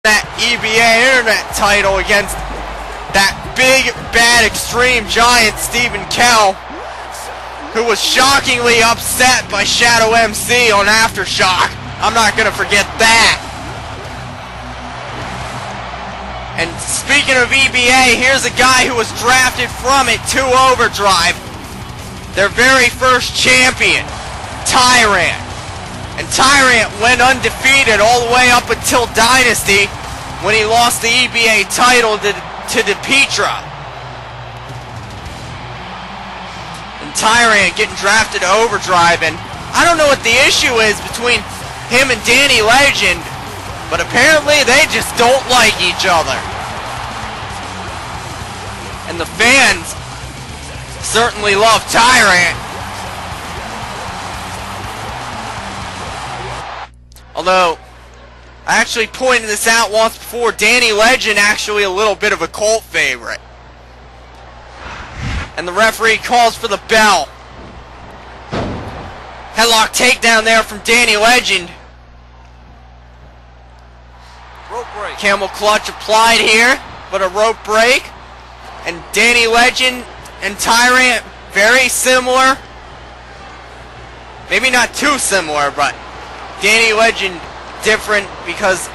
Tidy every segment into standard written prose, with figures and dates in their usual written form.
that EBA Internet title against that big, bad, extreme giant Stephen Kell, who was shockingly upset by Shadow MC on Aftershock. I'm not gonna forget that. And speaking of EBA, here's a guy who was drafted from it to Overdrive. Their very first champion, Tyrant. And Tyrant went undefeated all the way up until Dynasty when he lost the EBA title to DePetra. And Tyrant getting drafted to Overdrive, and I don't know what the issue is between him and Danny Legend, but apparently they just don't like each other. And the fans certainly love Tyrant. Although, I actually pointed this out once before, Danny Legend actually a little bit of a cult favorite. And the referee calls for the bell. Headlock takedown there from Danny Legend. Rope break. Camel clutch applied here, but a rope break. And Danny Legend and Tyrant, very similar. Maybe not too similar, but Danny Legend different because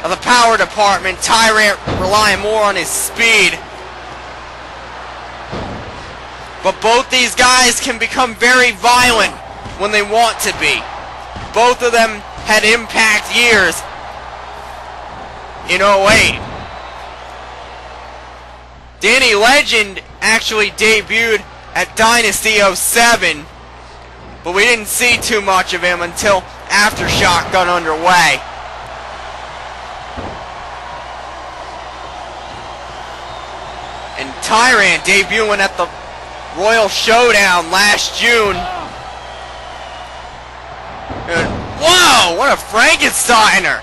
of the power department. Tyrant relying more on his speed. But both these guys can become very violent when they want to be. Both of them had Impact years in 08. Danny Legend actually debuted at Dynasty 07, but we didn't see too much of him until Aftershock got underway. And Tyrant debuting at the Royal Showdown last June. And whoa, what a Frankensteiner!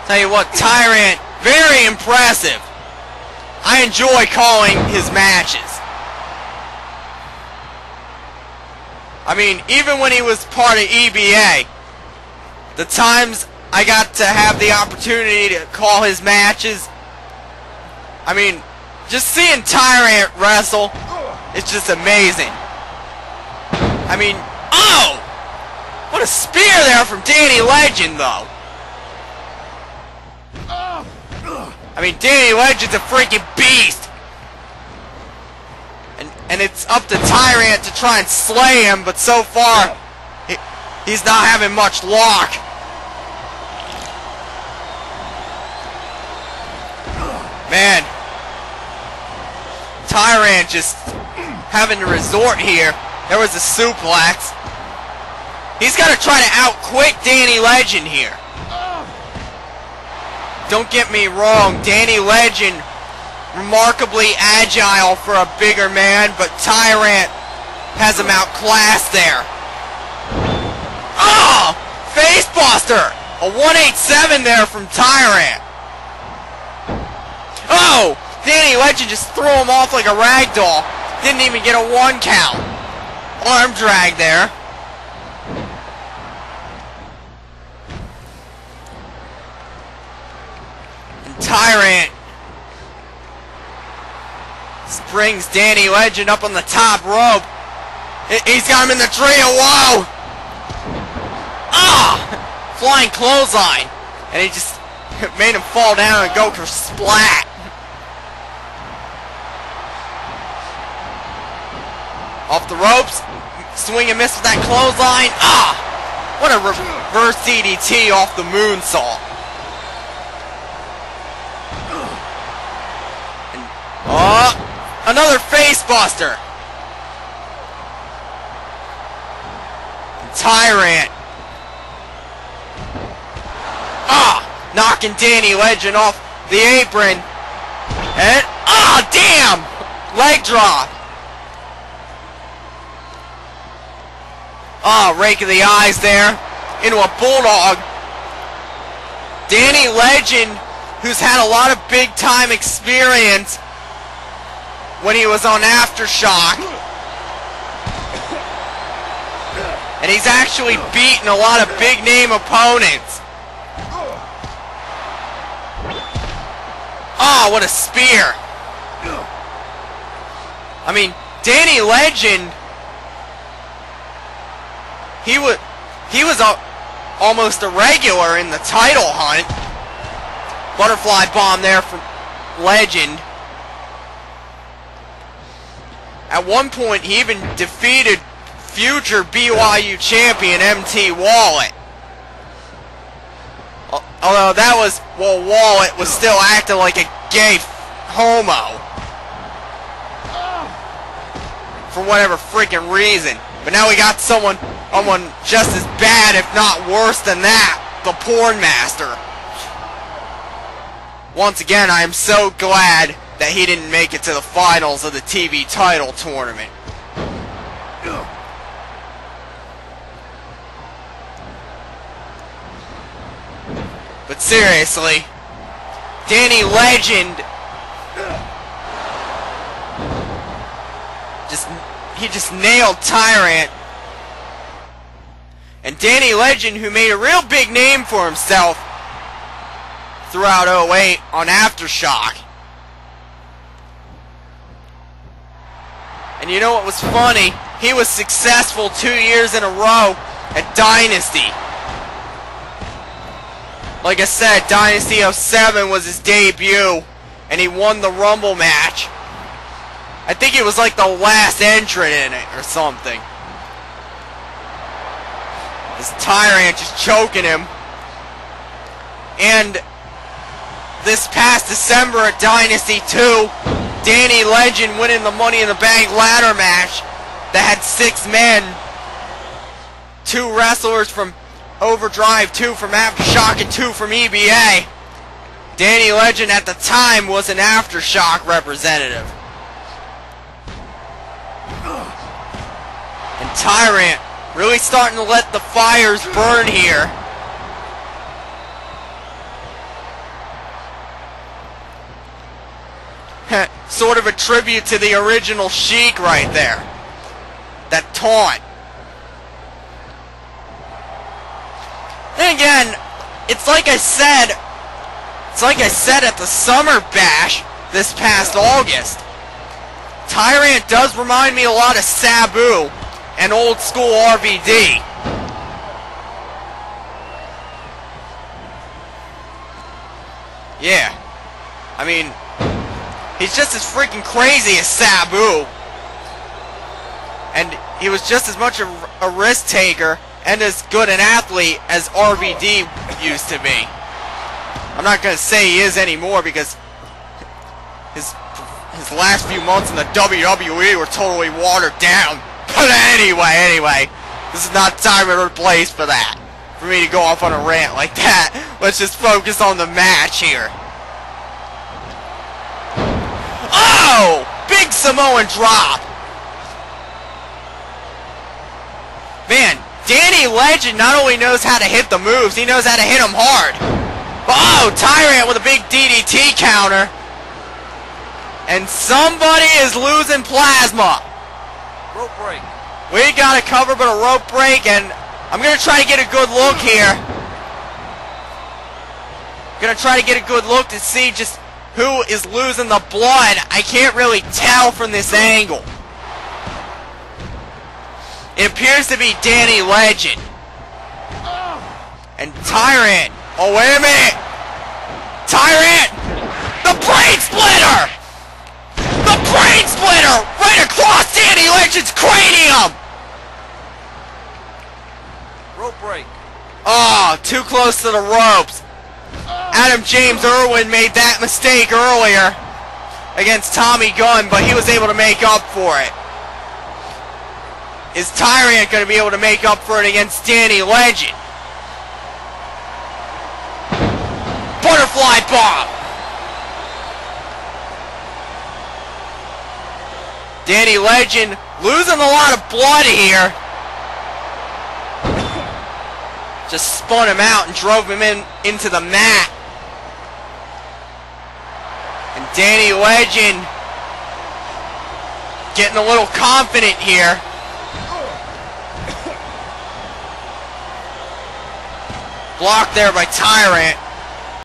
Tell you what, Tyrant, very impressive. I enjoy calling his matches. I mean, even when he was part of EBA, the times I got to have the opportunity to call his matches, I mean, just seeing Tyrant wrestle, it's just amazing. I mean, oh! What a spear there from Danny Legend, though. I mean, Danny Legend's a freaking beast. And it's up to Tyrant to try and slay him, but so far, he's not having much luck. Man, Tyrant just having to resort here. There was a suplex. He's got to try to outquick Danny Legend here. Don't get me wrong, Danny Legend, remarkably agile for a bigger man, but Tyrant has him outclassed there. Oh! Facebuster! A 187 there from Tyrant. Oh! Danny Legend just threw him off like a rag doll. Didn't even get a 1 count. Arm drag there. And Tyrant brings Danny Legend up on the top rope. He's got him in the trio. Whoa! Ah! Flying clothesline. And he just made him fall down and go splat. Off the ropes. Swing and miss with that clothesline. Ah! What a reverse DDT off the moonsault. And, another facebuster. Tyrant. Knocking Danny Legend off the apron. And, damn! Leg drop. Rake of the eyes there. Into a bulldog. Danny Legend, who's had a lot of big time experience when he was on Aftershock. And he's actually beaten a lot of big name opponents. Oh, what a spear. I mean, Danny Legend, he was almost a regular in the title hunt. Butterfly bomb there from Legend. At one point, he even defeated future BYU champion MT Wallet. Although that was, well, Wallet was still acting like a gay homo. For whatever freaking reason. But now we got someone just as bad, if not worse than that. The Porn Master. Once again, I am so glad that he didn't make it to the finals of the TV title tournament. But seriously, Danny Legend just nailed Tyrant. And Danny Legend, who made a real big name for himself throughout 08 on Aftershock. And you know what was funny? He was successful 2 years in a row at Dynasty. Like I said, Dynasty 07 was his debut, and he won the Rumble match. I think it was like the last entrant in it or something. This Tyrant just choking him. And this past December at Dynasty 2, Danny Legend winning the Money in the Bank ladder match that had 6 men. 2 wrestlers from Overdrive, 2 from Aftershock, and 2 from EBA. Danny Legend at the time was an Aftershock representative. And Tyrant really starting to let the fires burn here. Sort of a tribute to the original Sheik right there. That taunt. Then again, it's like I said at the Summer Bash this past August. Tyrant does remind me a lot of Sabu and old school RVD. Yeah. I mean, he's just as freaking crazy as Sabu. And he was just as much a risk taker and as good an athlete as RVD used to be. I'm not going to say he is anymore because his last few months in the WWE were totally watered down. But anyway, this is not time or place for that. For me to go off on a rant like that. Let's just focus on the match here. Oh! Big Samoan drop! Man, Danny Legend not only knows how to hit the moves, he knows how to hit them hard. Oh, Tyrant with a big DDT counter. And somebody is losing plasma. Rope break. We got a cover but a rope break, and I'm going to try to get a good look here. Going to try to get a good look to see just who is losing the blood. I can't really tell from this angle. It appears to be Danny Legend. And Tyrant. Oh, wait a minute. Tyrant. The brain splitter. The brain splitter right across Danny Legend's cranium. Rope break. Oh, too close to the ropes. Adam James Urwin made that mistake earlier against Tommy Gunn, but he was able to make up for it. Is Tyrant going to be able to make up for it against Danny Legend? Butterfly bomb. Danny Legend losing a lot of blood here. Just spun him out and drove him into the mat. And Danny Legend getting a little confident here. Blocked there by Tyrant.